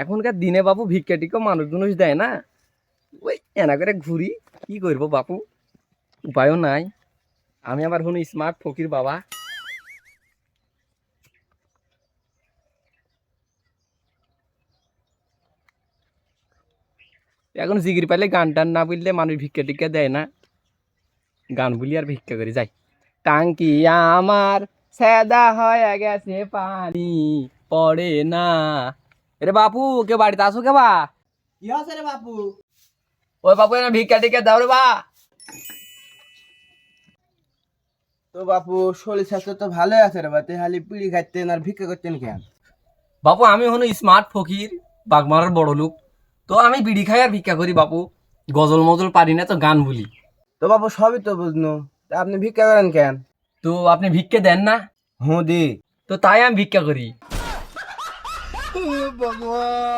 এখনকার দিনে বাপু ভিক্ষা টিক্ষা মানুষ দেয় না। ওই এনা করে ঘুরি, কি করবো বাপু, উপায়ও নাই। আমি আবার হনু স্মার্ট ফকির বাবা। এখন জিগির পাইলে গান টান না বললে মানুষ ভিক্ষা টিক্ষা দেয় না। গান বলি আর ভিক্ষা করে যাই। টাঙ্কি আমার সেদা হয়ে গেছে, পানি পড়ে না। রে বাপু, কে বাড়িতে আসো কে বা? কি আছে রে বাপু? ওই বাপু না ভিক্ষা টিক্ষা দাও রে বা। তো বাপু শরীর স্বাস্থ্য তো ভালো আছে রে বাতে, খালি পিড়ি খাইতেন আর ভিক্ষা করতেন কেন? বাপু আমি হনু স্মার্ট ফকির, বাগমারার বড় লোক। তো আমি বিড়ি খাই আর ভিক্ষা করি বাপু। গজল মজল পারি না, তো গান বলি। তো বাপু সবই তো বুঝনু, তা আপনি ভিক্ষা করেন কেন? তো আপনি ভিক্ষা দেন না? হুঁ দি। তো তাই আমি ভিক্ষা করি। ভগবান।